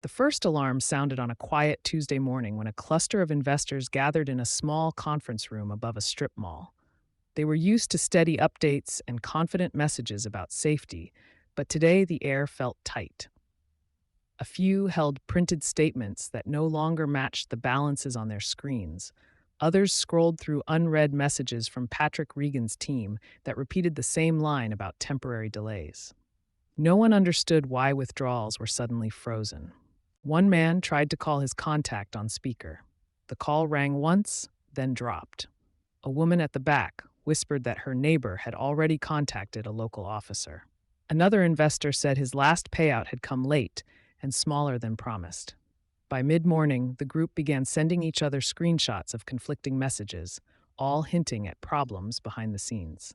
The first alarm sounded on a quiet Tuesday morning when a cluster of investors gathered in a small conference room above a strip mall. They were used to steady updates and confident messages about safety, but today the air felt tight. A few held printed statements that no longer matched the balances on their screens. Others scrolled through unread messages from Patrick Regan's team that repeated the same line about temporary delays. No one understood why withdrawals were suddenly frozen. One man tried to call his contact on speaker. The call rang once, then dropped. A woman at the back whispered that her neighbor had already contacted a local officer. Another investor said his last payout had come late and smaller than promised. By mid-morning, the group began sending each other screenshots of conflicting messages, all hinting at problems behind the scenes.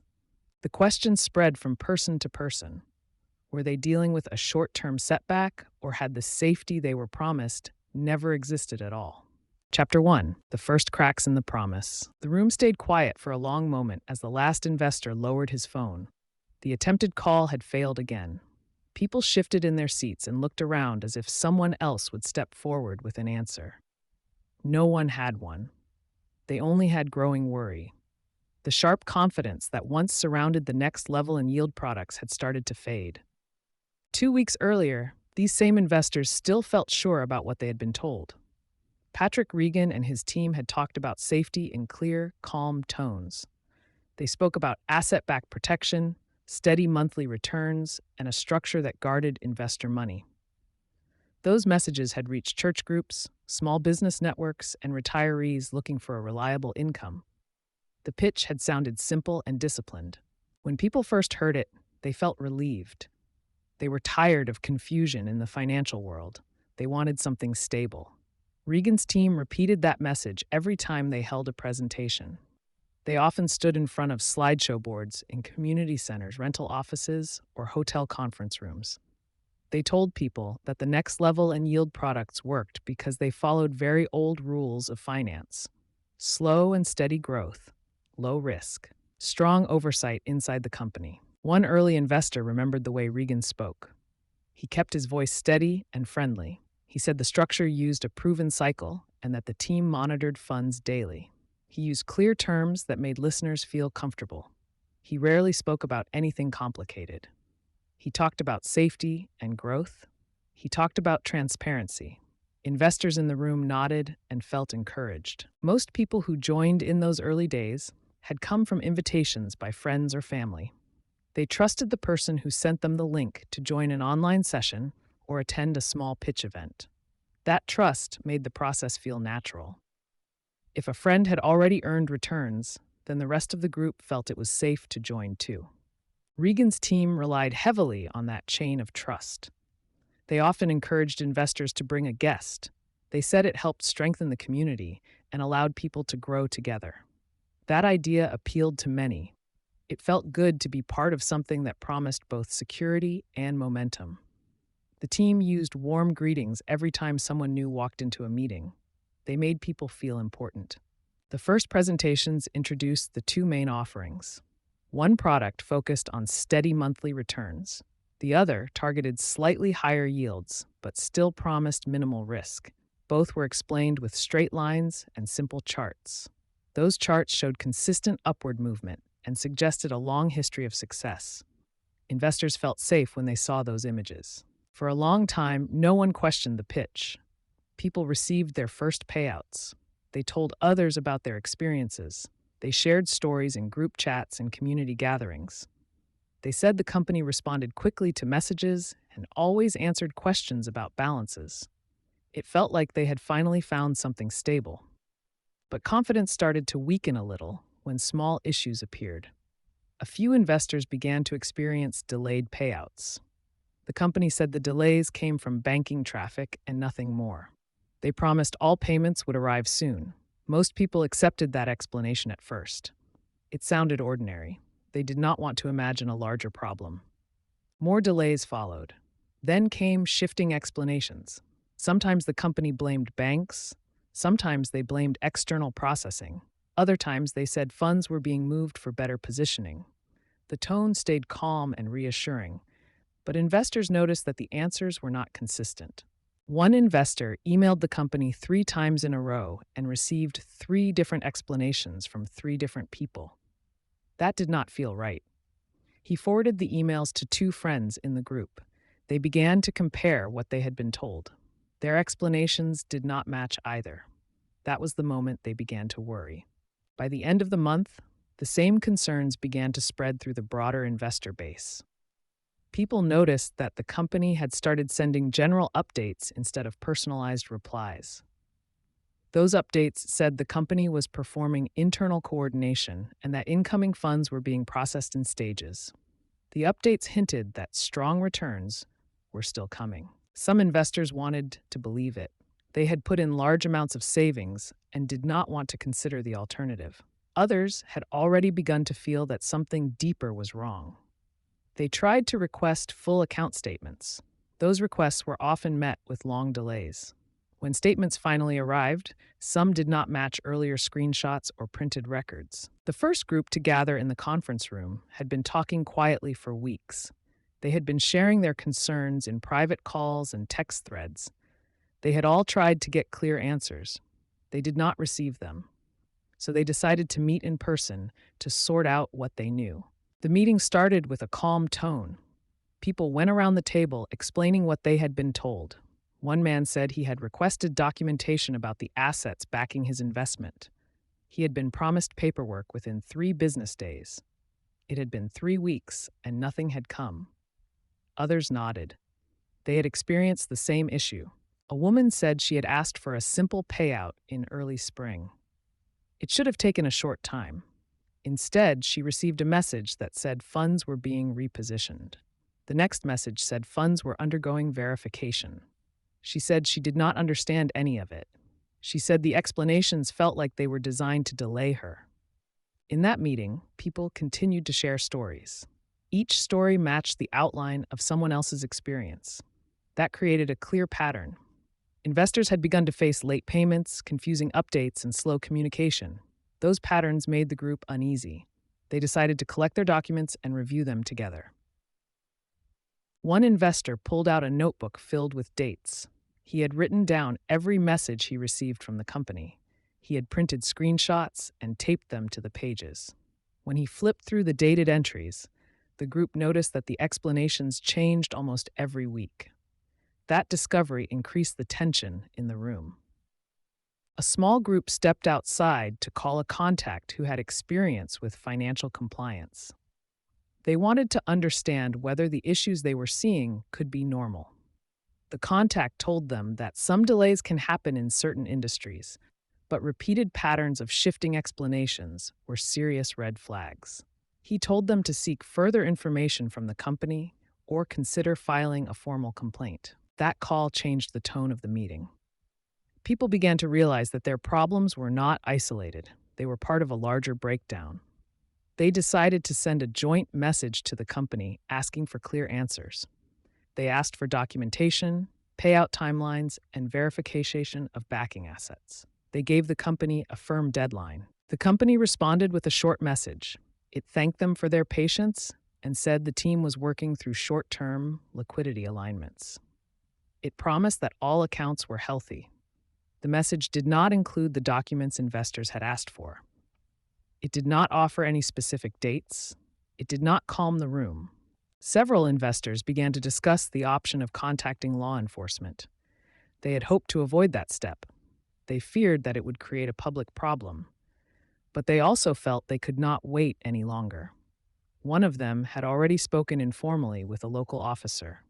The question spread from person to person. Were they dealing with a short-term setback, or had the safety they were promised never existed at all? Chapter 1. The First Cracks in the Promise. The room stayed quiet for a long moment as the last investor lowered his phone. The attempted call had failed again. People shifted in their seats and looked around as if someone else would step forward with an answer. No one had one. They only had growing worry. The sharp confidence that once surrounded the next level in yield products had started to fade. 2 weeks earlier, these same investors still felt sure about what they had been told. Patrick Regan and his team had talked about safety in clear, calm tones. They spoke about asset-backed protection, steady monthly returns, and a structure that guarded investor money. Those messages had reached church groups, small business networks, and retirees looking for a reliable income. The pitch had sounded simple and disciplined. When people first heard it, they felt relieved. They were tired of confusion in the financial world. They wanted something stable. Regan's team repeated that message every time they held a presentation. They often stood in front of slideshow boards in community centers, rental offices, or hotel conference rooms. They told people that the next level and yield products worked because they followed very old rules of finance: slow and steady growth, low risk, strong oversight inside the company. One early investor remembered the way Regan spoke. He kept his voice steady and friendly. He said the structure used a proven cycle and that the team monitored funds daily. He used clear terms that made listeners feel comfortable. He rarely spoke about anything complicated. He talked about safety and growth. He talked about transparency. Investors in the room nodded and felt encouraged. Most people who joined in those early days had come from invitations by friends or family. They trusted the person who sent them the link to join an online session or attend a small pitch event. That trust made the process feel natural. If a friend had already earned returns, then the rest of the group felt it was safe to join too. Regan's team relied heavily on that chain of trust. They often encouraged investors to bring a guest. They said it helped strengthen the community and allowed people to grow together. That idea appealed to many. It felt good to be part of something that promised both security and momentum. The team used warm greetings every time someone new walked into a meeting. They made people feel important. The first presentations introduced the two main offerings. One product focused on steady monthly returns. The other targeted slightly higher yields, but still promised minimal risk. Both were explained with straight lines and simple charts. Those charts showed consistent upward movement and suggested a long history of success. Investors felt safe when they saw those images. For a long time, no one questioned the pitch. People received their first payouts. They told others about their experiences. They shared stories in group chats and community gatherings. They said the company responded quickly to messages and always answered questions about balances. It felt like they had finally found something stable. But confidence started to weaken a little when small issues appeared. A few investors began to experience delayed payouts. The company said the delays came from banking traffic and nothing more. They promised all payments would arrive soon. Most people accepted that explanation at first. It sounded ordinary. They did not want to imagine a larger problem. More delays followed. Then came shifting explanations. Sometimes the company blamed banks. Sometimes they blamed external processing. Other times they said funds were being moved for better positioning. The tone stayed calm and reassuring, but investors noticed that the answers were not consistent. One investor emailed the company 3 times in a row and received 3 different explanations from 3 different people. That did not feel right. He forwarded the emails to 2 friends in the group. They began to compare what they had been told. Their explanations did not match either. That was the moment they began to worry. By the end of the month, the same concerns began to spread through the broader investor base. People noticed that the company had started sending general updates instead of personalized replies. Those updates said the company was performing internal coordination and that incoming funds were being processed in stages. The updates hinted that strong returns were still coming. Some investors wanted to believe it. They had put in large amounts of savings and did not want to consider the alternative. Others had already begun to feel that something deeper was wrong. They tried to request full account statements. Those requests were often met with long delays. When statements finally arrived, some did not match earlier screenshots or printed records. The first group to gather in the conference room had been talking quietly for weeks. They had been sharing their concerns in private calls and text threads. They had all tried to get clear answers. They did not receive them. So they decided to meet in person to sort out what they knew. The meeting started with a calm tone. People went around the table explaining what they had been told. One man said he had requested documentation about the assets backing his investment. He had been promised paperwork within 3 business days. It had been 3 weeks and nothing had come. Others nodded. They had experienced the same issue. A woman said she had asked for a simple payout in early spring. It should have taken a short time. Instead, she received a message that said funds were being repositioned. The next message said funds were undergoing verification. She said she did not understand any of it. She said the explanations felt like they were designed to delay her. In that meeting, people continued to share stories. Each story matched the outline of someone else's experience. That created a clear pattern. Investors had begun to face late payments, confusing updates, and slow communication. Those patterns made the group uneasy. They decided to collect their documents and review them together. One investor pulled out a notebook filled with dates. He had written down every message he received from the company. He had printed screenshots and taped them to the pages. When he flipped through the dated entries, the group noticed that the explanations changed almost every week. That discovery increased the tension in the room. A small group stepped outside to call a contact who had experience with financial compliance. They wanted to understand whether the issues they were seeing could be normal. The contact told them that some delays can happen in certain industries, but repeated patterns of shifting explanations were serious red flags. He told them to seek further information from the company or consider filing a formal complaint. That call changed the tone of the meeting. People began to realize that their problems were not isolated. They were part of a larger breakdown. They decided to send a joint message to the company asking for clear answers. They asked for documentation, payout timelines, and verification of backing assets. They gave the company a firm deadline. The company responded with a short message. It thanked them for their patience and said the team was working through short-term liquidity alignments. It promised that all accounts were healthy. The message did not include the documents investors had asked for. It did not offer any specific dates. It did not calm the room. Several investors began to discuss the option of contacting law enforcement. They had hoped to avoid that step. They feared that it would create a public problem. But they also felt they could not wait any longer. One of them had already spoken informally with a local officer.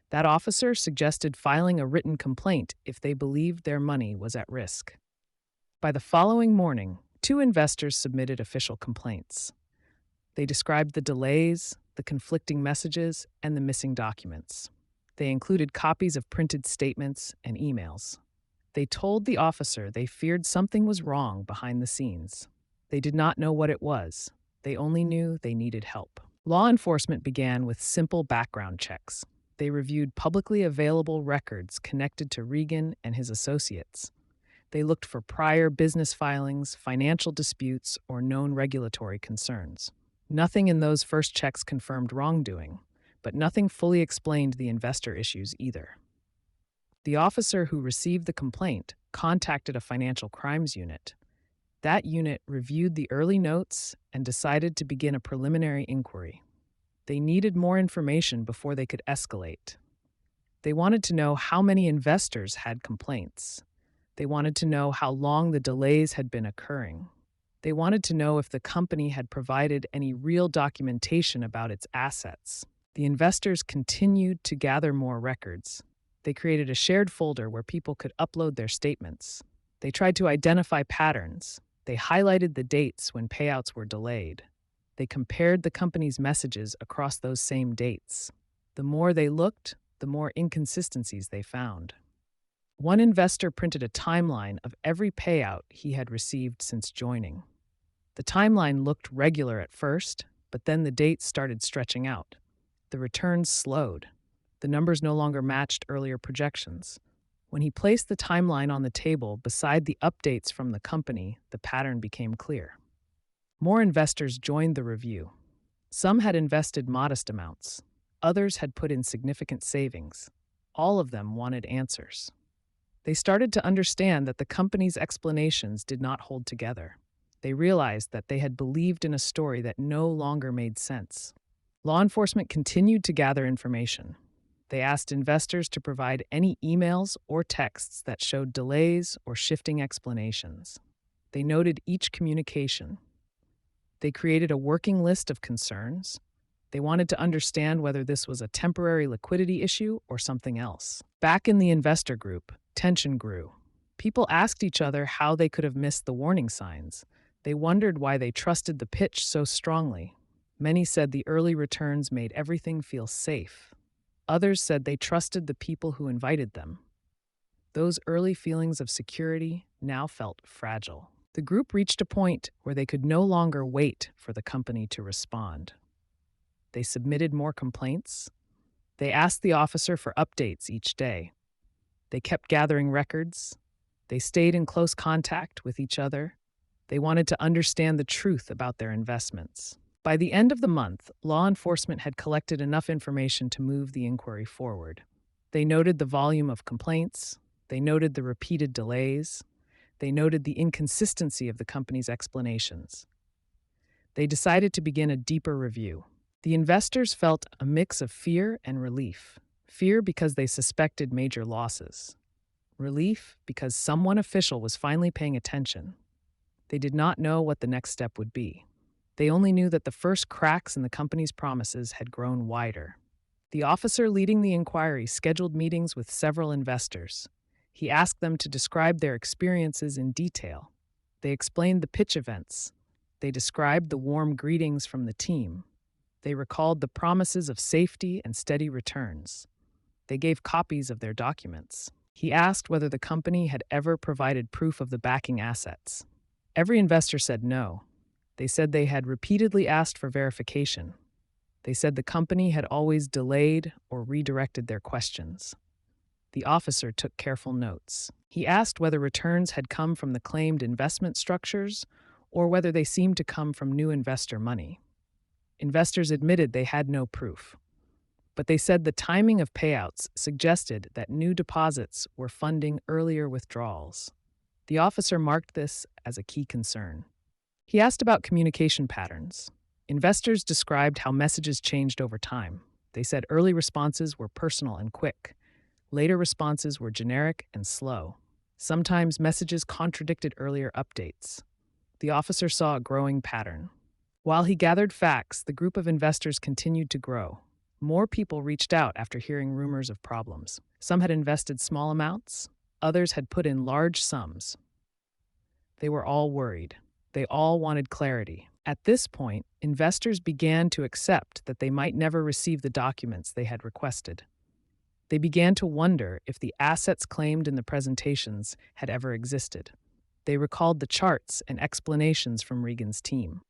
That officer suggested filing a written complaint if they believed their money was at risk. By the following morning, 2 investors submitted official complaints. They described the delays, the conflicting messages, and the missing documents. They included copies of printed statements and emails. They told the officer they feared something was wrong behind the scenes. They did not know what it was. They only knew they needed help. Law enforcement began with simple background checks. They reviewed publicly available records connected to Regan and his associates. They looked for prior business filings, financial disputes, or known regulatory concerns. Nothing in those first checks confirmed wrongdoing, but nothing fully explained the investor issues either. The officer who received the complaint contacted a financial crimes unit. That unit reviewed the early notes and decided to begin a preliminary inquiry. They needed more information before they could escalate. They wanted to know how many investors had complaints. They wanted to know how long the delays had been occurring. They wanted to know if the company had provided any real documentation about its assets. The investors continued to gather more records. They created a shared folder where people could upload their statements. They tried to identify patterns. They highlighted the dates when payouts were delayed. They compared the company's messages across those same dates. The more they looked, the more inconsistencies they found. One investor printed a timeline of every payout he had received since joining. The timeline looked regular at first, but then the dates started stretching out. The returns slowed. The numbers no longer matched earlier projections. When he placed the timeline on the table beside the updates from the company, the pattern became clear. More investors joined the review. Some had invested modest amounts. Others had put in significant savings. All of them wanted answers. They started to understand that the company's explanations did not hold together. They realized that they had believed in a story that no longer made sense. Law enforcement continued to gather information. They asked investors to provide any emails or texts that showed delays or shifting explanations. They noted each communication. They created a working list of concerns. They wanted to understand whether this was a temporary liquidity issue or something else. Back in the investor group, tension grew. People asked each other how they could have missed the warning signs. They wondered why they trusted the pitch so strongly. Many said the early returns made everything feel safe. Others said they trusted the people who invited them. Those early feelings of security now felt fragile. The group reached a point where they could no longer wait for the company to respond. They submitted more complaints. They asked the officer for updates each day. They kept gathering records. They stayed in close contact with each other. They wanted to understand the truth about their investments. By the end of the month, law enforcement had collected enough information to move the inquiry forward. They noted the volume of complaints. They noted the repeated delays. They noted the inconsistency of the company's explanations. They decided to begin a deeper review. The investors felt a mix of fear and relief. Fear because they suspected major losses. Relief because someone official was finally paying attention. They did not know what the next step would be. They only knew that the first cracks in the company's promises had grown wider. The officer leading the inquiry scheduled meetings with several investors. He asked them to describe their experiences in detail. They explained the pitch events. They described the warm greetings from the team. They recalled the promises of safety and steady returns. They gave copies of their documents. He asked whether the company had ever provided proof of the backing assets. Every investor said no. They said they had repeatedly asked for verification. They said the company had always delayed or redirected their questions. The officer took careful notes. He asked whether returns had come from the claimed investment structures or whether they seemed to come from new investor money. Investors admitted they had no proof, but they said the timing of payouts suggested that new deposits were funding earlier withdrawals. The officer marked this as a key concern. He asked about communication patterns. Investors described how messages changed over time. They said early responses were personal and quick. Later responses were generic and slow. Sometimes messages contradicted earlier updates. The officer saw a growing pattern. While he gathered facts, the group of investors continued to grow. More people reached out after hearing rumors of problems. Some had invested small amounts. Others had put in large sums. They were all worried. They all wanted clarity. At this point, investors began to accept that they might never receive the documents they had requested. They began to wonder if the assets claimed in the presentations had ever existed. They recalled the charts and explanations from Regan's team.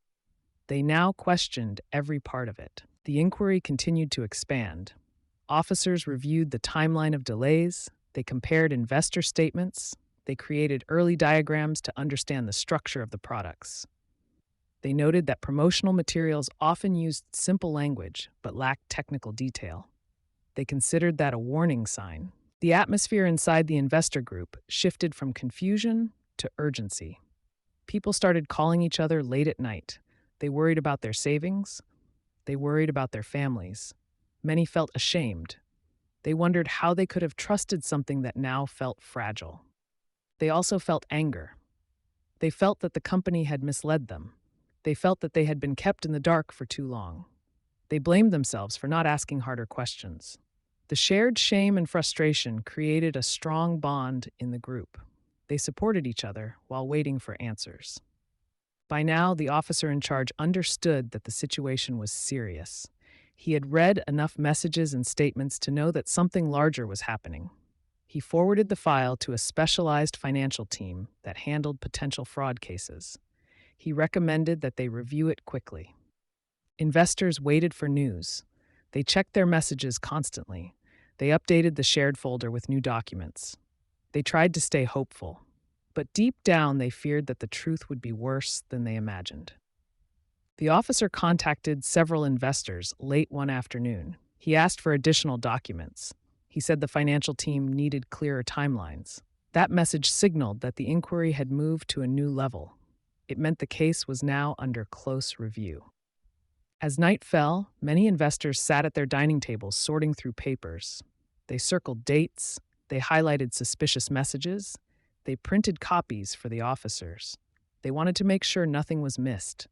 They now questioned every part of it. The inquiry continued to expand. Officers reviewed the timeline of delays. They compared investor statements. They created early diagrams to understand the structure of the products. They noted that promotional materials often used simple language but lacked technical detail. They considered that a warning sign. The atmosphere inside the investor group shifted from confusion to urgency. People started calling each other late at night. They worried about their savings. They worried about their families. Many felt ashamed. They wondered how they could have trusted something that now felt fragile. They also felt anger. They felt that the company had misled them. They felt that they had been kept in the dark for too long. They blamed themselves for not asking harder questions. The shared shame and frustration created a strong bond in the group. They supported each other while waiting for answers. By now, the officer in charge understood that the situation was serious. He had read enough messages and statements to know that something larger was happening. He forwarded the file to a specialized financial team that handled potential fraud cases. He recommended that they review it quickly. Investors waited for news. They checked their messages constantly. They updated the shared folder with new documents. They tried to stay hopeful, but deep down they feared that the truth would be worse than they imagined. The officer contacted several investors late one afternoon. He asked for additional documents. He said the financial team needed clearer timelines. That message signaled that the inquiry had moved to a new level. It meant the case was now under close review. As night fell, many investors sat at their dining tables sorting through papers. They circled dates, they highlighted suspicious messages, they printed copies for the officers. They wanted to make sure nothing was missed.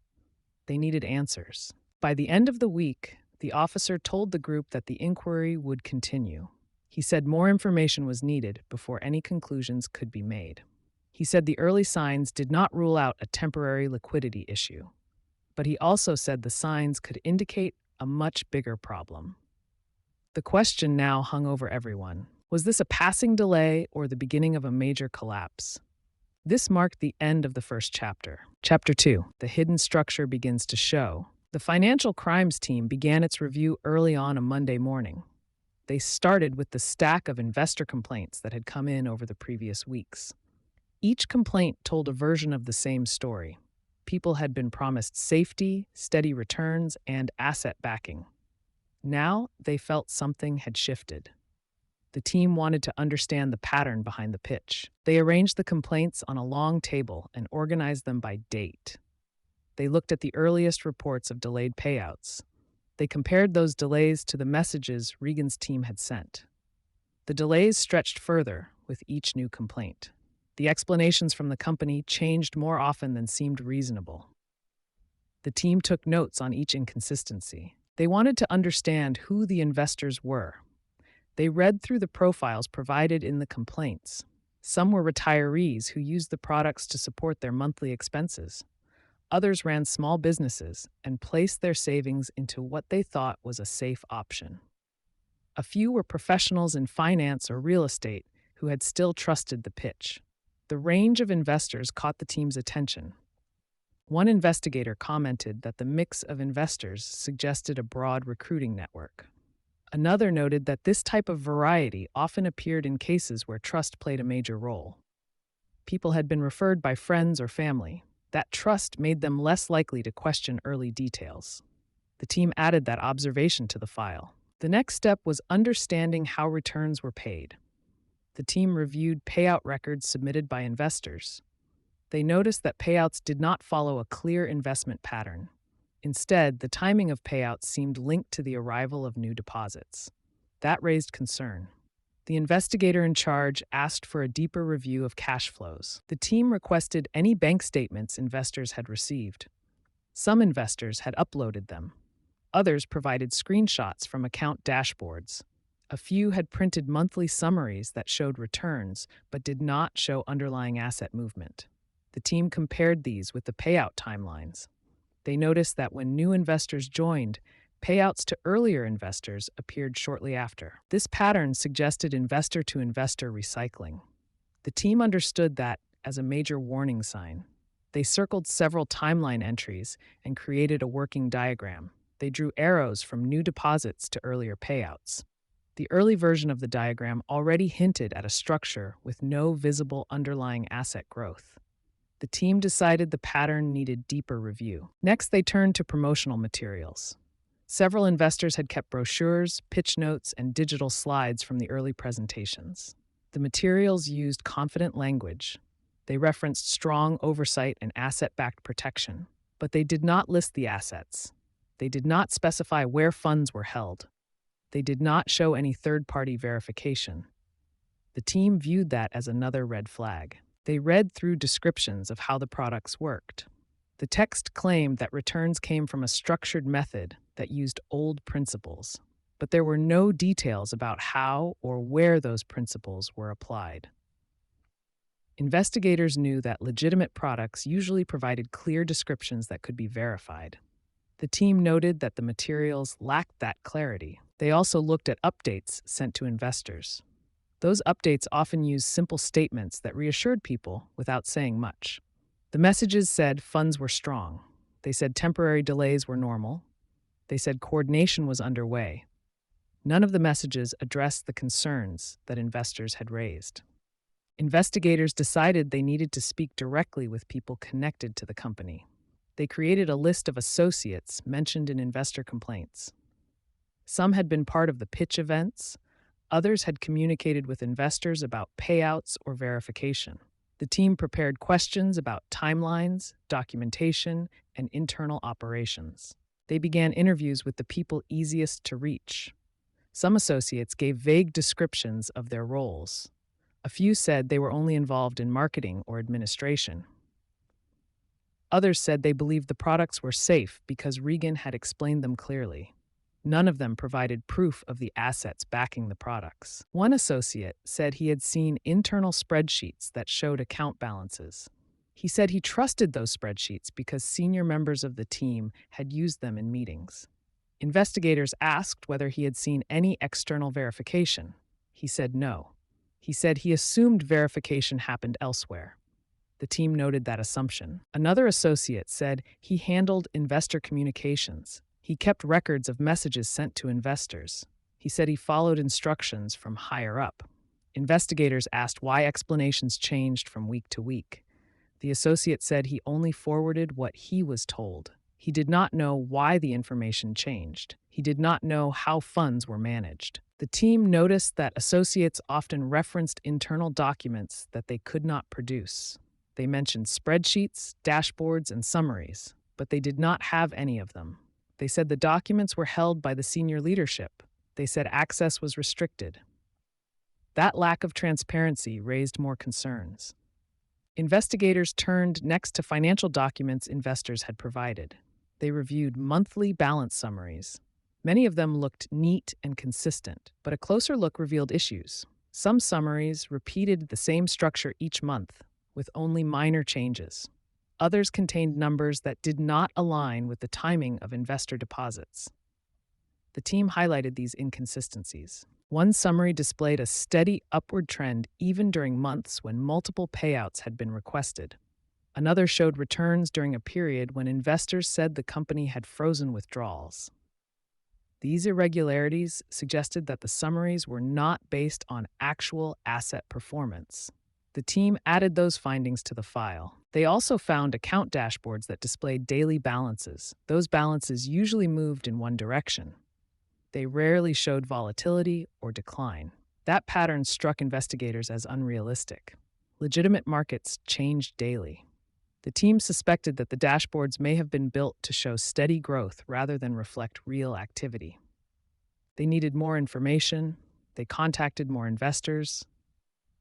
They needed answers. By the end of the week, the officer told the group that the inquiry would continue. He said more information was needed before any conclusions could be made. He said the early signs did not rule out a temporary liquidity issue. But he also said the signs could indicate a much bigger problem. The question now hung over everyone. Was this a passing delay or the beginning of a major collapse? This marked the end of the first chapter. Chapter 2, the hidden structure begins to show. The financial crimes team began its review early on a Monday morning. They started with the stack of investor complaints that had come in over the previous weeks. Each complaint told a version of the same story. People had been promised safety, steady returns, and asset backing. Now they felt something had shifted. The team wanted to understand the pattern behind the pitch. They arranged the complaints on a long table and organized them by date. They looked at the earliest reports of delayed payouts. They compared those delays to the messages Regan's team had sent. The delays stretched further with each new complaint. The explanations from the company changed more often than seemed reasonable. The team took notes on each inconsistency. They wanted to understand who the investors were. They read through the profiles provided in the complaints. Some were retirees who used the products to support their monthly expenses. Others ran small businesses and placed their savings into what they thought was a safe option. A few were professionals in finance or real estate who had still trusted the pitch. The range of investors caught the team's attention. One investigator commented that the mix of investors suggested a broad recruiting network. Another noted that this type of variety often appeared in cases where trust played a major role. People had been referred by friends or family. That trust made them less likely to question early details. The team added that observation to the file. The next step was understanding how returns were paid. The team reviewed payout records submitted by investors. They noticed that payouts did not follow a clear investment pattern. Instead, the timing of payouts seemed linked to the arrival of new deposits. That raised concern. The investigator in charge asked for a deeper review of cash flows. The team requested any bank statements investors had received. Some investors had uploaded them. Others provided screenshots from account dashboards. A few had printed monthly summaries that showed returns but did not show underlying asset movement. The team compared these with the payout timelines. They noticed that when new investors joined, payouts to earlier investors appeared shortly after. This pattern suggested investor-to-investor recycling. The team understood that as a major warning sign. They circled several timeline entries and created a working diagram. They drew arrows from new deposits to earlier payouts. The early version of the diagram already hinted at a structure with no visible underlying asset growth. The team decided the pattern needed deeper review. Next, they turned to promotional materials. Several investors had kept brochures, pitch notes, and digital slides from the early presentations. The materials used confident language. They referenced strong oversight and asset backed protection, but they did not list the assets. They did not specify where funds were held. They did not show any third party verification. The team viewed that as another red flag. They read through descriptions of how the products worked. The text claimed that returns came from a structured method that used old principles, but there were no details about how or where those principles were applied. Investigators knew that legitimate products usually provided clear descriptions that could be verified. The team noted that the materials lacked that clarity. They also looked at updates sent to investors. Those updates often used simple statements that reassured people without saying much. The messages said funds were strong. They said temporary delays were normal. They said coordination was underway. None of the messages addressed the concerns that investors had raised. Investigators decided they needed to speak directly with people connected to the company. They created a list of associates mentioned in investor complaints. Some had been part of the pitch events. Others had communicated with investors about payouts or verification. The team prepared questions about timelines, documentation, and internal operations. They began interviews with the people easiest to reach. Some associates gave vague descriptions of their roles. A few said they were only involved in marketing or administration. Others said they believed the products were safe because Regan had explained them clearly. None of them provided proof of the assets backing the products. One associate said he had seen internal spreadsheets that showed account balances. He said he trusted those spreadsheets because senior members of the team had used them in meetings. Investigators asked whether he had seen any external verification. He said no. He said he assumed verification happened elsewhere. The team noted that assumption. Another associate said he handled investor communications. He kept records of messages sent to investors. He said he followed instructions from higher up. Investigators asked why explanations changed from week to week. The associate said he only forwarded what he was told. He did not know why the information changed. He did not know how funds were managed. The team noticed that associates often referenced internal documents that they could not produce. They mentioned spreadsheets, dashboards, and summaries, but they did not have any of them. They said the documents were held by the senior leadership. They said access was restricted. That lack of transparency raised more concerns. Investigators turned next to financial documents investors had provided. They reviewed monthly balance summaries. Many of them looked neat and consistent, but a closer look revealed issues. Some summaries repeated the same structure each month, with only minor changes. Others contained numbers that did not align with the timing of investor deposits. The team highlighted these inconsistencies. One summary displayed a steady upward trend even during months when multiple payouts had been requested. Another showed returns during a period when investors said the company had frozen withdrawals. These irregularities suggested that the summaries were not based on actual asset performance. The team added those findings to the file. They also found account dashboards that displayed daily balances. Those balances usually moved in one direction. They rarely showed volatility or decline. That pattern struck investigators as unrealistic. Legitimate markets changed daily. The team suspected that the dashboards may have been built to show steady growth rather than reflect real activity. They needed more information. They contacted more investors.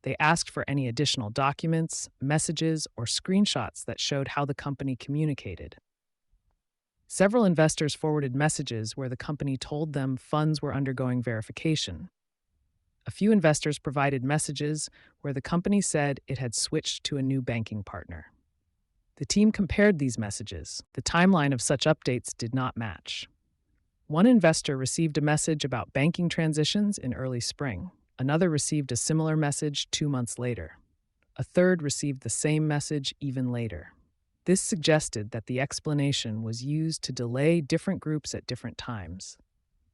They asked for any additional documents, messages, or screenshots that showed how the company communicated. Several investors forwarded messages where the company told them funds were undergoing verification. A few investors provided messages where the company said it had switched to a new banking partner. The team compared these messages. The timeline of such updates did not match. One investor received a message about banking transitions in early spring. Another received a similar message 2 months later. A third received the same message even later. This suggested that the explanation was used to delay different groups at different times.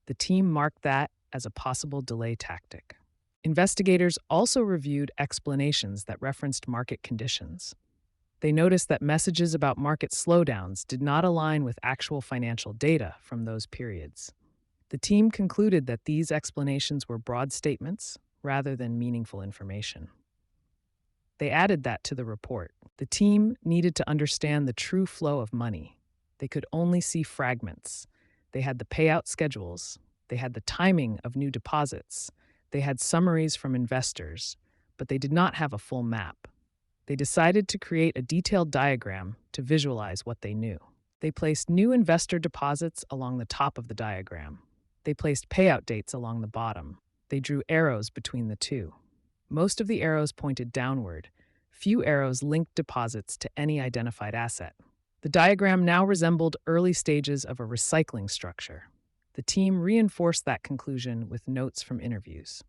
The team marked that as a possible delay tactic. Investigators also reviewed explanations that referenced market conditions. They noticed that messages about market slowdowns did not align with actual financial data from those periods. The team concluded that these explanations were broad statements rather than meaningful information. They added that to the report. The team needed to understand the true flow of money. They could only see fragments. They had the payout schedules. They had the timing of new deposits. They had summaries from investors, but they did not have a full map. They decided to create a detailed diagram to visualize what they knew. They placed new investor deposits along the top of the diagram. They placed payout dates along the bottom. They drew arrows between the two. Most of the arrows pointed downward. Few arrows linked deposits to any identified asset. The diagram now resembled early stages of a recycling structure. The team reinforced that conclusion with notes from interviews.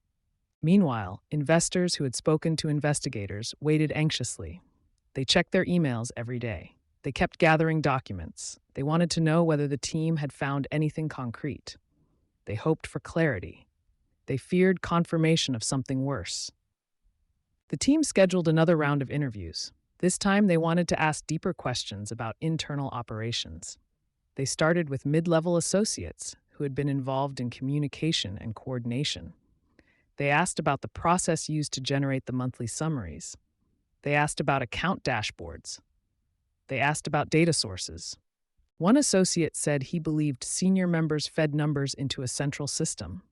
Meanwhile, investors who had spoken to investigators waited anxiously. They checked their emails every day. They kept gathering documents. They wanted to know whether the team had found anything concrete. They hoped for clarity. They feared confirmation of something worse. The team scheduled another round of interviews. This time, they wanted to ask deeper questions about internal operations. They started with mid-level associates who had been involved in communication and coordination. They asked about the process used to generate the monthly summaries. They asked about account dashboards. They asked about data sources. One associate said he believed senior members fed numbers into a central system.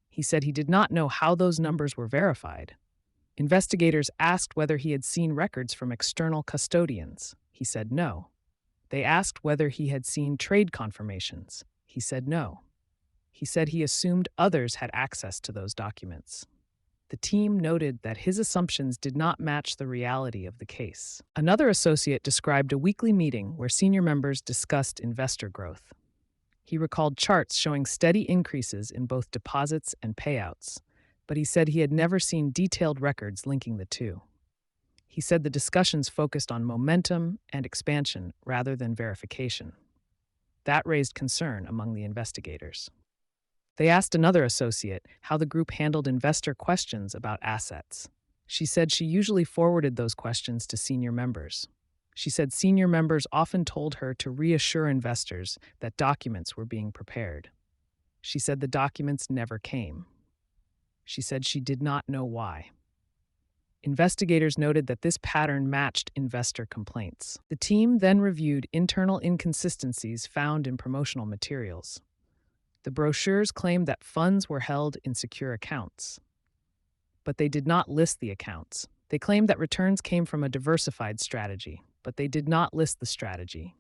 He said he did not know how those numbers were verified. Investigators asked whether he had seen records from external custodians. He said no. They asked whether he had seen trade confirmations. He said no. He said he assumed others had access to those documents. The team noted that his assumptions did not match the reality of the case. Another associate described a weekly meeting where senior members discussed investor growth. He recalled charts showing steady increases in both deposits and payouts, but he said he had never seen detailed records linking the two. He said the discussions focused on momentum and expansion rather than verification. That raised concern among the investigators. They asked another associate how the group handled investor questions about assets. She said she usually forwarded those questions to senior members. She said senior members often told her to reassure investors that documents were being prepared. She said the documents never came. She said she did not know why. Investigators noted that this pattern matched investor complaints. The team then reviewed internal inconsistencies found in promotional materials. The brochures claimed that funds were held in secure accounts, but they did not list the accounts. They claimed that returns came from a diversified strategy, but they did not list the strategy.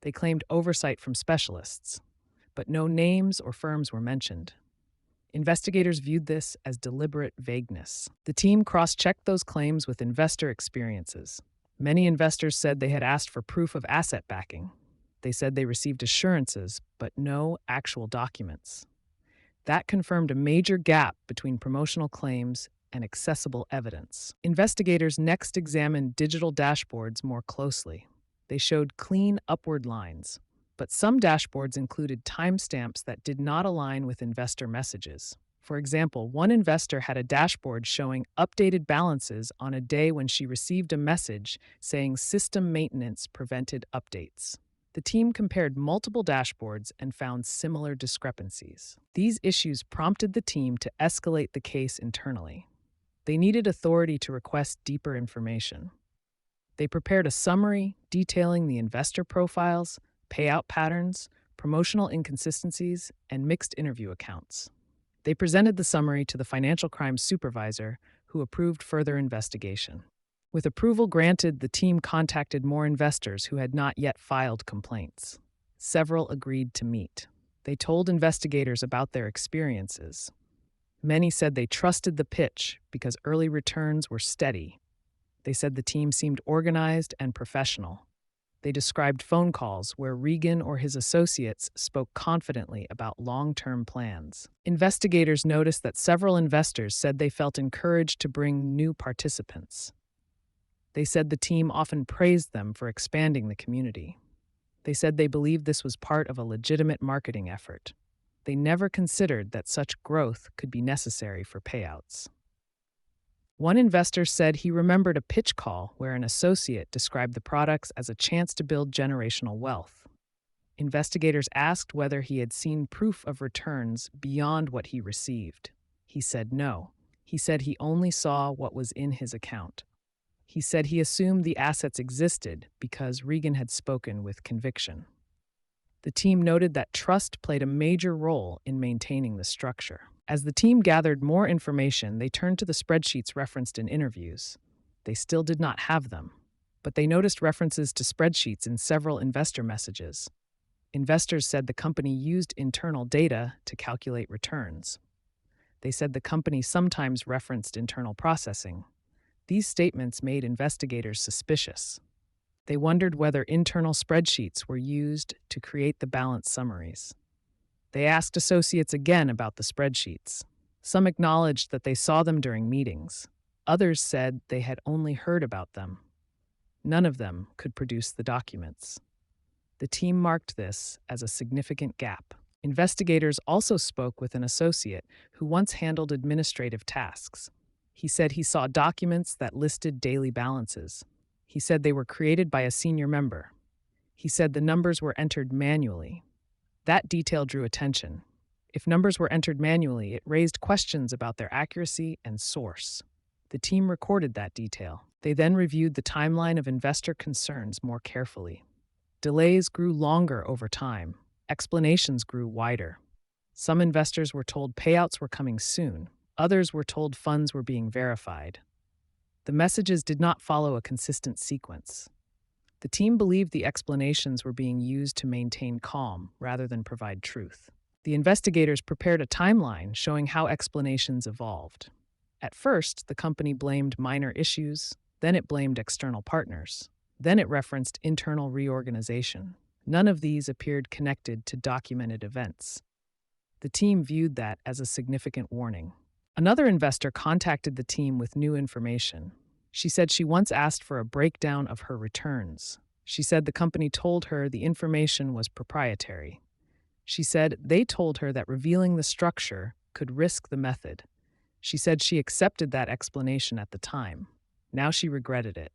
They claimed oversight from specialists, but no names or firms were mentioned. Investigators viewed this as deliberate vagueness. The team cross-checked those claims with investor experiences. Many investors said they had asked for proof of asset backing. They said they received assurances, but no actual documents. That confirmed a major gap between promotional claims and accessible evidence. Investigators next examined digital dashboards more closely. They showed clean upward lines, but some dashboards included timestamps that did not align with investor messages. For example, one investor had a dashboard showing updated balances on a day when she received a message saying system maintenance prevented updates. The team compared multiple dashboards and found similar discrepancies. These issues prompted the team to escalate the case internally. They needed authority to request deeper information. They prepared a summary detailing the investor profiles, payout patterns, promotional inconsistencies, and mixed interview accounts. They presented the summary to the financial crimes supervisor, who approved further investigation. With approval granted, the team contacted more investors who had not yet filed complaints. Several agreed to meet. They told investigators about their experiences. Many said they trusted the pitch because early returns were steady. They said the team seemed organized and professional. They described phone calls where Regan or his associates spoke confidently about long-term plans. Investigators noticed that several investors said they felt encouraged to bring new participants. They said the team often praised them for expanding the community. They said they believed this was part of a legitimate marketing effort. They never considered that such growth could be necessary for payouts. One investor said he remembered a pitch call where an associate described the products as a chance to build generational wealth. Investigators asked whether he had seen proof of returns beyond what he received. He said no. He said he only saw what was in his account. He said he assumed the assets existed because Regan had spoken with conviction. The team noted that trust played a major role in maintaining the structure. As the team gathered more information, they turned to the spreadsheets referenced in interviews. They still did not have them, but they noticed references to spreadsheets in several investor messages. Investors said the company used internal data to calculate returns. They said the company sometimes referenced internal processing. These statements made investigators suspicious. They wondered whether internal spreadsheets were used to create the balance summaries. They asked associates again about the spreadsheets. Some acknowledged that they saw them during meetings. Others said they had only heard about them. None of them could produce the documents. The team marked this as a significant gap. Investigators also spoke with an associate who once handled administrative tasks. He said he saw documents that listed daily balances. He said they were created by a senior member. He said the numbers were entered manually. That detail drew attention. If numbers were entered manually, it raised questions about their accuracy and source. The team recorded that detail. They then reviewed the timeline of investor concerns more carefully. Delays grew longer over time. Explanations grew wider. Some investors were told payouts were coming soon. Others were told funds were being verified. The messages did not follow a consistent sequence. The team believed the explanations were being used to maintain calm rather than provide truth. The investigators prepared a timeline showing how explanations evolved. At first, the company blamed minor issues, then it blamed external partners. Then it referenced internal reorganization. None of these appeared connected to documented events. The team viewed that as a significant warning. Another investor contacted the team with new information. She said she once asked for a breakdown of her returns. She said the company told her the information was proprietary. She said they told her that revealing the structure could risk the method. She said she accepted that explanation at the time. Now she regretted it.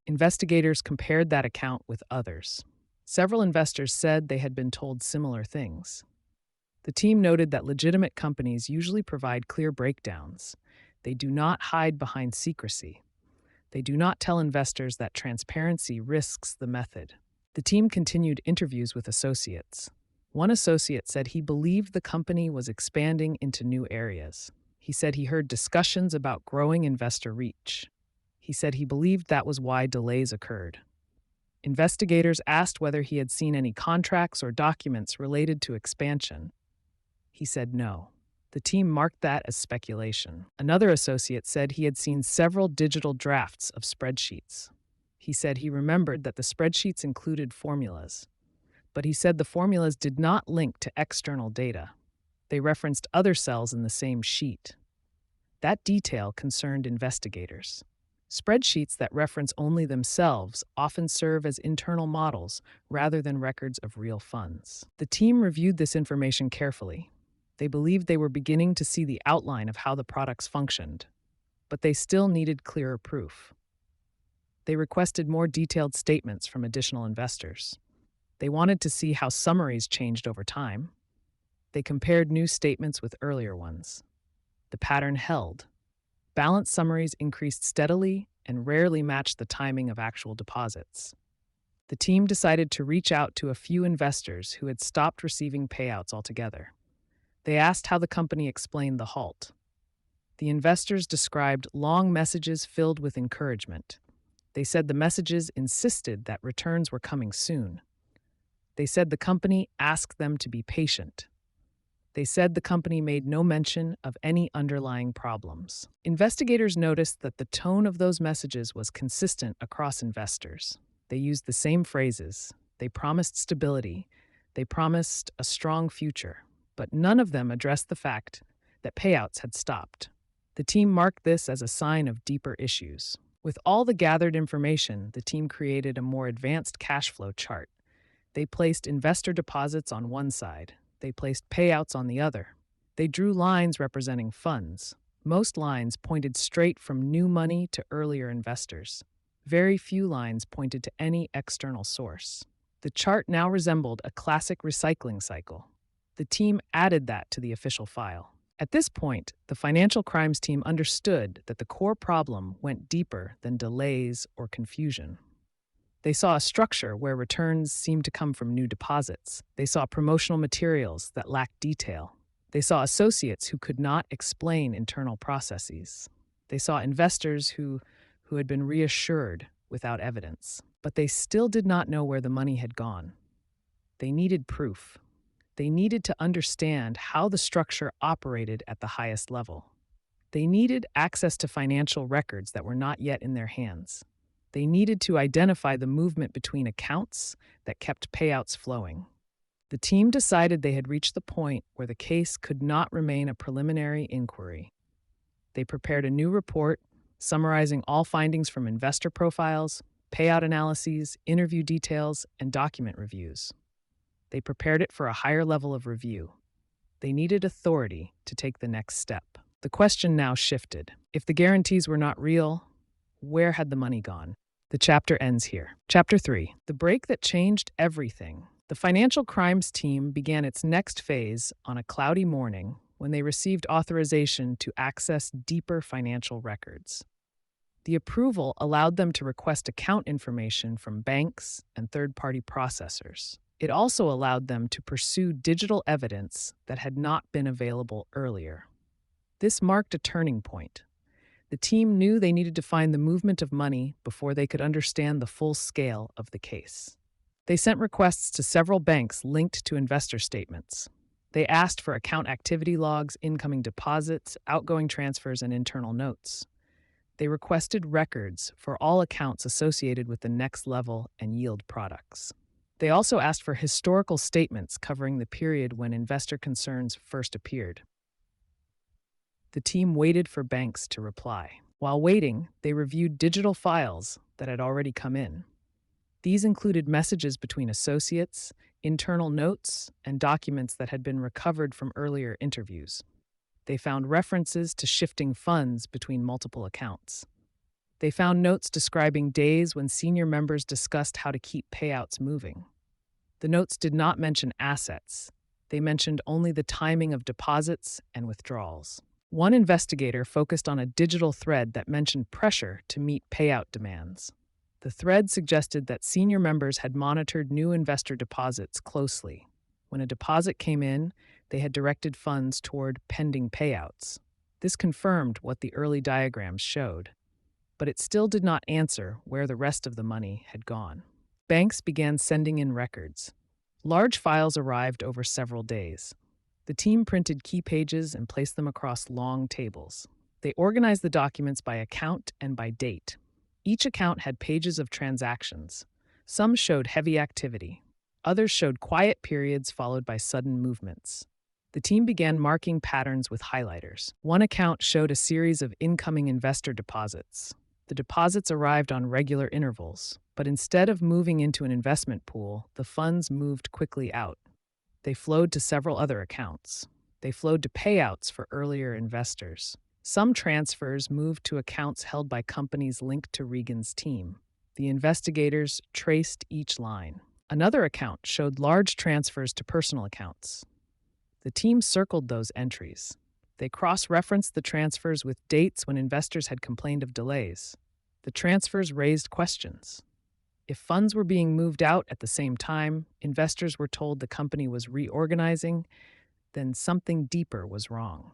Investigators compared that account with others. Several investors said they had been told similar things. The team noted that legitimate companies usually provide clear breakdowns. They do not hide behind secrecy. They do not tell investors that transparency risks the method. The team continued interviews with associates. One associate said he believed the company was expanding into new areas. He said he heard discussions about growing investor reach. He said he believed that was why delays occurred. Investigators asked whether he had seen any contracts or documents related to expansion. He said no. The team marked that as speculation. Another associate said he had seen several digital drafts of spreadsheets. He said he remembered that the spreadsheets included formulas, but he said the formulas did not link to external data. They referenced other cells in the same sheet. That detail concerned investigators. Spreadsheets that reference only themselves often serve as internal models rather than records of real funds. The team reviewed this information carefully. They believed they were beginning to see the outline of how the products functioned, but they still needed clearer proof. They requested more detailed statements from additional investors. They wanted to see how summaries changed over time. They compared new statements with earlier ones. The pattern held. Balance summaries increased steadily and rarely matched the timing of actual deposits. The team decided to reach out to a few investors who had stopped receiving payouts altogether. They asked how the company explained the halt. The investors described long messages filled with encouragement. They said the messages insisted that returns were coming soon. They said the company asked them to be patient. They said the company made no mention of any underlying problems. Investigators noticed that the tone of those messages was consistent across investors. They used the same phrases. They promised stability. They promised a strong future. But none of them addressed the fact that payouts had stopped. The team marked this as a sign of deeper issues. With all the gathered information, the team created a more advanced cash flow chart. They placed investor deposits on one side. They placed payouts on the other. They drew lines representing funds, Most lines pointed straight from new money to earlier investors. Very few lines pointed to any external source. The chart now resembled a classic recycling cycle. The team added that to the official file. At this point, the financial crimes team understood that the core problem went deeper than delays or confusion. They saw a structure where returns seemed to come from new deposits. They saw promotional materials that lacked detail. They saw associates who could not explain internal processes. They saw investors who had been reassured without evidence. But they still did not know where the money had gone. They needed proof. They needed to understand how the structure operated at the highest level. They needed access to financial records that were not yet in their hands. They needed to identify the movement between accounts that kept payouts flowing. The team decided they had reached the point where the case could not remain a preliminary inquiry. They prepared a new report summarizing all findings from investor profiles, payout analyses, interview details, and document reviews. They prepared it for a higher level of review. They needed authority to take the next step. The question now shifted. If the guarantees were not real, where had the money gone? The chapter ends here. Chapter 3. The break that changed everything. The financial crimes team began its next phase on a cloudy morning when they received authorization to access deeper financial records. The approval allowed them to request account information from banks and third-party processors. It also allowed them to pursue digital evidence that had not been available earlier. This marked a turning point. The team knew they needed to find the movement of money before they could understand the full scale of the case. They sent requests to several banks linked to investor statements. They asked for account activity logs, incoming deposits, outgoing transfers, and internal notes. They requested records for all accounts associated with the next level and yield products. They also asked for historical statements covering the period when investor concerns first appeared. The team waited for banks to reply. While waiting, they reviewed digital files that had already come in. These included messages between associates, internal notes, and documents that had been recovered from earlier interviews. They found references to shifting funds between multiple accounts. They found notes describing days when senior members discussed how to keep payouts moving. The notes did not mention assets. They mentioned only the timing of deposits and withdrawals. One investigator focused on a digital thread that mentioned pressure to meet payout demands. The thread suggested that senior members had monitored new investor deposits closely. When a deposit came in, they had directed funds toward pending payouts. This confirmed what the early diagrams showed, but it still did not answer where the rest of the money had gone. Banks began sending in records. Large files arrived over several days. The team printed key pages and placed them across long tables. They organized the documents by account and by date. Each account had pages of transactions. Some showed heavy activity. Others showed quiet periods followed by sudden movements. The team began marking patterns with highlighters. One account showed a series of incoming investor deposits. The deposits arrived on regular intervals, but instead of moving into an investment pool, the funds moved quickly out. They flowed to several other accounts. They flowed to payouts for earlier investors. Some transfers moved to accounts held by companies linked to Regan's team. The investigators traced each line. Another account showed large transfers to personal accounts. The team circled those entries. They cross-referenced the transfers with dates when investors had complained of delays. The transfers raised questions. If funds were being moved out at the same time, investors were told the company was reorganizing, then something deeper was wrong.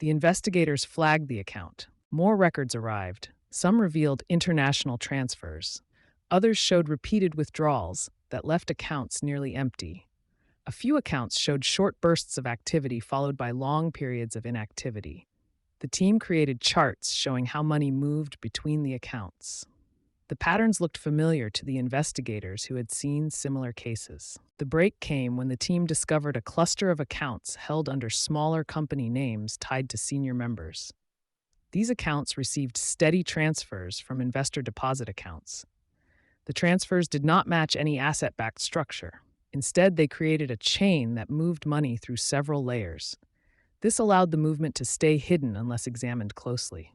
The investigators flagged the account. More records arrived. Some revealed international transfers. Others showed repeated withdrawals that left accounts nearly empty. A few accounts showed short bursts of activity followed by long periods of inactivity. The team created charts showing how money moved between the accounts. The patterns looked familiar to the investigators who had seen similar cases. The break came when the team discovered a cluster of accounts held under smaller company names tied to senior members. These accounts received steady transfers from investor deposit accounts. The transfers did not match any asset-backed structure. Instead, they created a chain that moved money through several layers. This allowed the movement to stay hidden unless examined closely.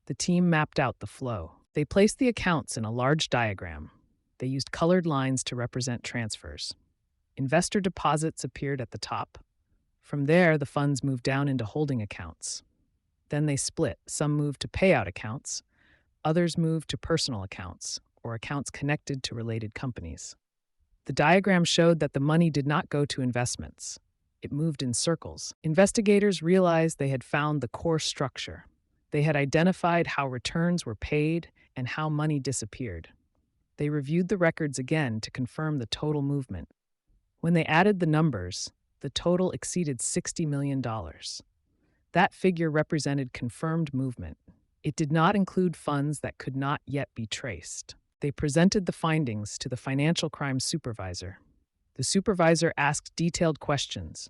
The team mapped out the flow. They placed the accounts in a large diagram. They used colored lines to represent transfers. Investor deposits appeared at the top. From there, the funds moved down into holding accounts. Then they split. Some moved to payout accounts, others moved to personal accounts, or accounts connected to related companies. The diagram showed that the money did not go to investments. It moved in circles. Investigators realized they had found the core structure. They had identified how returns were paid and how money disappeared. They reviewed the records again to confirm the total movement. When they added the numbers, the total exceeded $60 million. That figure represented confirmed movement. It did not include funds that could not yet be traced. They presented the findings to the financial crimes supervisor. The supervisor asked detailed questions.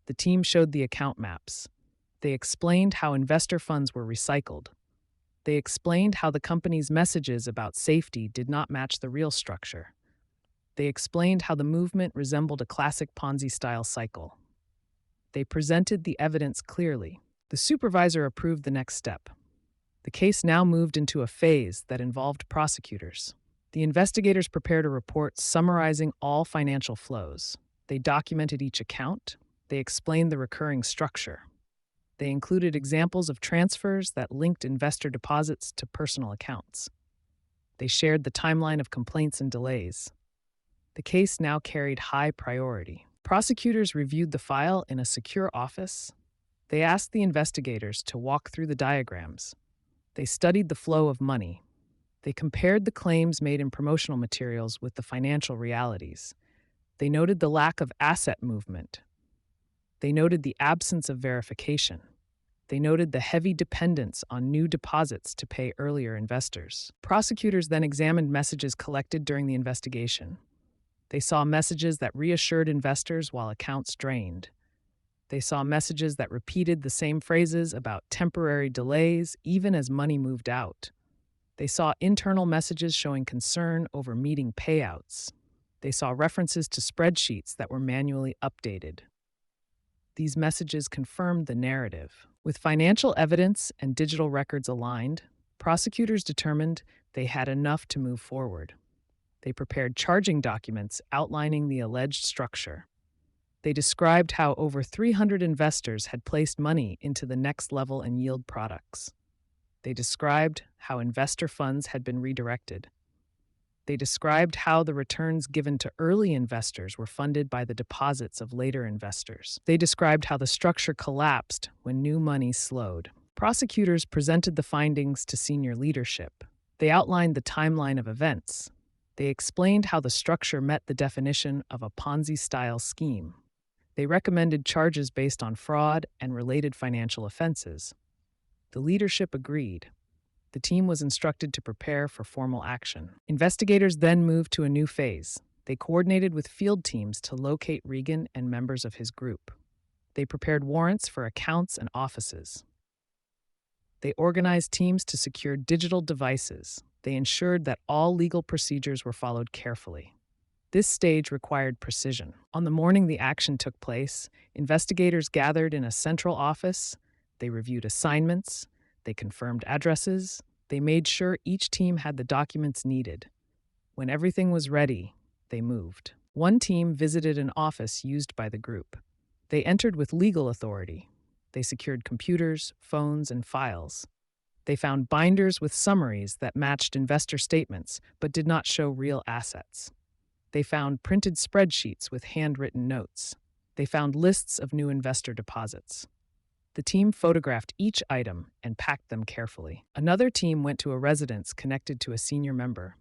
The team showed the account maps. They explained how investor funds were recycled. They explained how the company's messages about safety did not match the real structure. They explained how the movement resembled a classic Ponzi-style cycle. They presented the evidence clearly. The supervisor approved the next step. The case now moved into a phase that involved prosecutors. The investigators prepared a report summarizing all financial flows. They documented each account. They explained the recurring structure. They included examples of transfers that linked investor deposits to personal accounts. They shared the timeline of complaints and delays. The case now carried high priority. Prosecutors reviewed the file in a secure office. They asked the investigators to walk through the diagrams. They studied the flow of money. They compared the claims made in promotional materials with the financial realities. They noted the lack of asset movement. They noted the absence of verification. They noted the heavy dependence on new deposits to pay earlier investors. Prosecutors then examined messages collected during the investigation. They saw messages that reassured investors while accounts drained. They saw messages that repeated the same phrases about temporary delays even as money moved out. They saw internal messages showing concern over meeting payouts. They saw references to spreadsheets that were manually updated. These messages confirmed the narrative. With financial evidence and digital records aligned, prosecutors determined they had enough to move forward. They prepared charging documents outlining the alleged structure. They described how over 300 investors had placed money into the next level and yield products. They described how investor funds had been redirected. They described how the returns given to early investors were funded by the deposits of later investors. They described how the structure collapsed when new money slowed. Prosecutors presented the findings to senior leadership. They outlined the timeline of events. They explained how the structure met the definition of a Ponzi-style scheme. They recommended charges based on fraud and related financial offenses. The leadership agreed. The team was instructed to prepare for formal action. Investigators then moved to a new phase. They coordinated with field teams to locate Regan and members of his group. They prepared warrants for accounts and offices. They organized teams to secure digital devices. They ensured that all legal procedures were followed carefully. This stage required precision. On the morning the action took place, investigators gathered in a central office. They reviewed assignments. They confirmed addresses. They made sure each team had the documents needed. When everything was ready, they moved. One team visited an office used by the group. They entered with legal authority. They secured computers, phones, and files. They found binders with summaries that matched investor statements but did not show real assets. They found printed spreadsheets with handwritten notes. They found lists of new investor deposits. The team photographed each item and packed them carefully. Another team went to a residence connected to a senior member.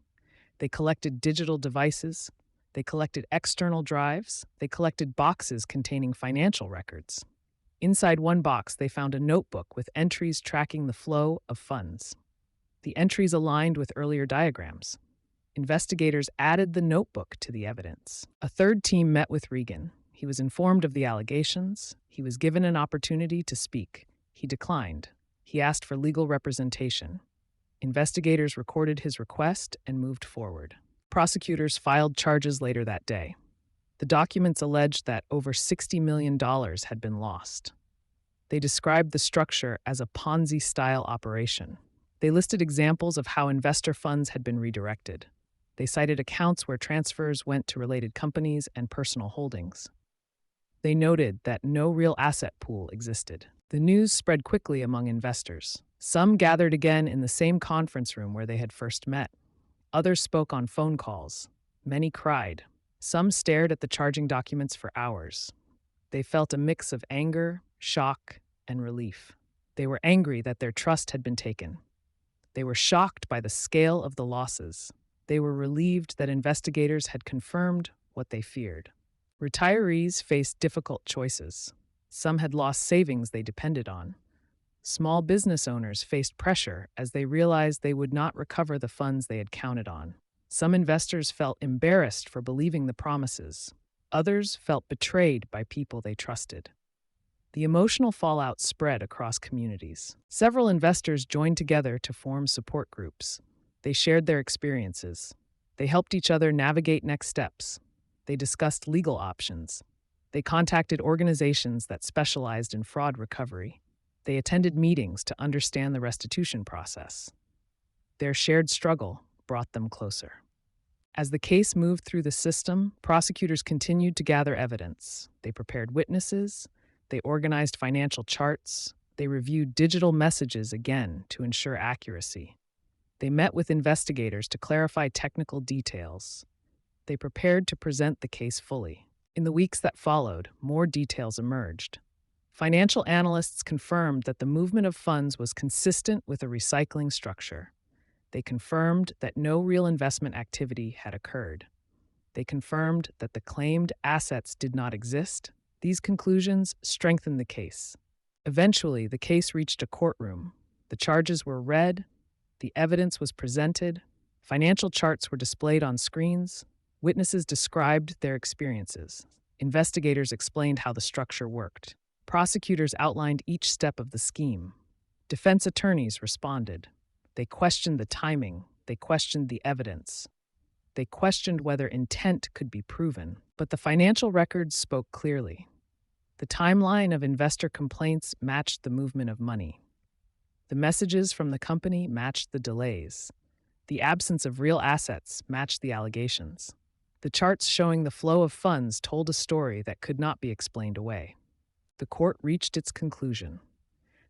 They collected digital devices. They collected external drives. They collected boxes containing financial records. Inside one box, they found a notebook with entries tracking the flow of funds. The entries aligned with earlier diagrams. Investigators added the notebook to the evidence. A third team met with Regan. He was informed of the allegations. He was given an opportunity to speak. He declined. He asked for legal representation. Investigators recorded his request and moved forward. Prosecutors filed charges later that day. The documents alleged that over $60 million had been lost. They described the structure as a Ponzi-style operation. They listed examples of how investor funds had been redirected. They cited accounts where transfers went to related companies and personal holdings. They noted that no real asset pool existed. The news spread quickly among investors. Some gathered again in the same conference room where they had first met. Others spoke on phone calls. Many cried. Some stared at the charging documents for hours. They felt a mix of anger, shock, and relief. They were angry that their trust had been taken. They were shocked by the scale of the losses. They were relieved that investigators had confirmed what they feared. Retirees faced difficult choices. Some had lost savings they depended on. Small business owners faced pressure as they realized they would not recover the funds they had counted on. Some investors felt embarrassed for believing the promises. Others felt betrayed by people they trusted. The emotional fallout spread across communities. Several investors joined together to form support groups. They shared their experiences. They helped each other navigate next steps. They discussed legal options. They contacted organizations that specialized in fraud recovery. They attended meetings to understand the restitution process. Their shared struggle brought them closer. As the case moved through the system, prosecutors continued to gather evidence. They prepared witnesses. They organized financial charts. They reviewed digital messages again to ensure accuracy. They met with investigators to clarify technical details. They prepared to present the case fully. In the weeks that followed, more details emerged. Financial analysts confirmed that the movement of funds was consistent with a recycling structure. They confirmed that no real investment activity had occurred. They confirmed that the claimed assets did not exist. These conclusions strengthened the case. Eventually, the case reached a courtroom. The charges were read. The evidence was presented. Financial charts were displayed on screens. Witnesses described their experiences. Investigators explained how the structure worked. Prosecutors outlined each step of the scheme. Defense attorneys responded. They questioned the timing. They questioned the evidence. They questioned whether intent could be proven. But the financial records spoke clearly. The timeline of investor complaints matched the movement of money. The messages from the company matched the delays. The absence of real assets matched the allegations. The charts showing the flow of funds told a story that could not be explained away. The court reached its conclusion.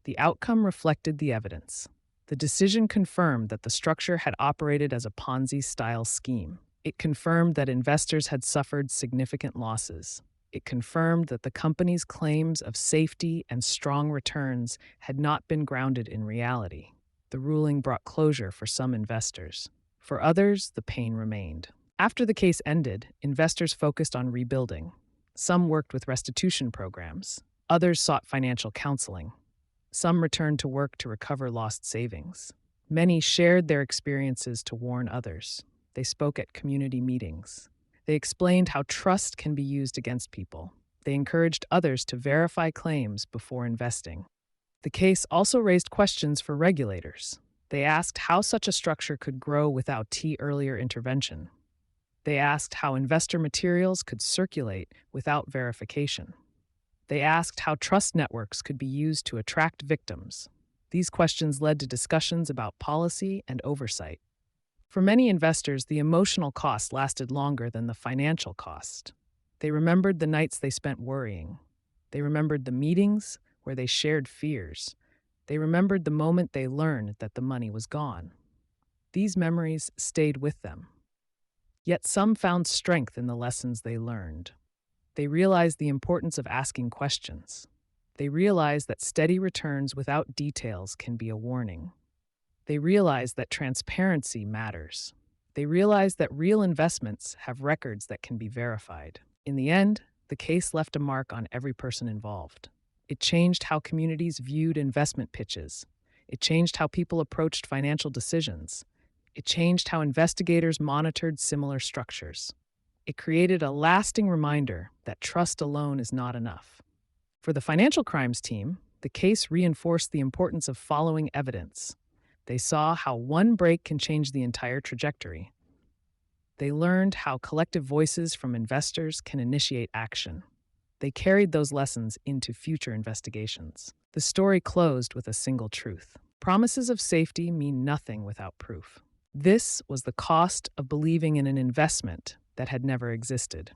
The outcome reflected the evidence. The decision confirmed that the structure had operated as a Ponzi-style scheme. It confirmed that investors had suffered significant losses. It confirmed that the company's claims of safety and strong returns had not been grounded in reality. The ruling brought closure for some investors. For others, the pain remained. After the case ended, investors focused on rebuilding. Some worked with restitution programs. Others sought financial counseling. Some returned to work to recover lost savings. Many shared their experiences to warn others. They spoke at community meetings. They explained how trust can be used against people. They encouraged others to verify claims before investing. The case also raised questions for regulators. They asked how such a structure could grow without earlier intervention. They asked how investor materials could circulate without verification. They asked how trust networks could be used to attract victims. These questions led to discussions about policy and oversight. For many investors, the emotional cost lasted longer than the financial cost. They remembered the nights they spent worrying. They remembered the meetings where they shared fears. They remembered the moment they learned that the money was gone. These memories stayed with them. Yet some found strength in the lessons they learned. They realized the importance of asking questions. They realized that steady returns without details can be a warning. They realized that transparency matters. They realized that real investments have records that can be verified. In the end, the case left a mark on every person involved. It changed how communities viewed investment pitches. It changed how people approached financial decisions. It changed how investigators monitored similar structures. It created a lasting reminder that trust alone is not enough. For the financial crimes team, the case reinforced the importance of following evidence. They saw how one break can change the entire trajectory. They learned how collective voices from investors can initiate action. They carried those lessons into future investigations. The story closed with a single truth. Promises of safety mean nothing without proof. This was the cost of believing in an investment that had never existed.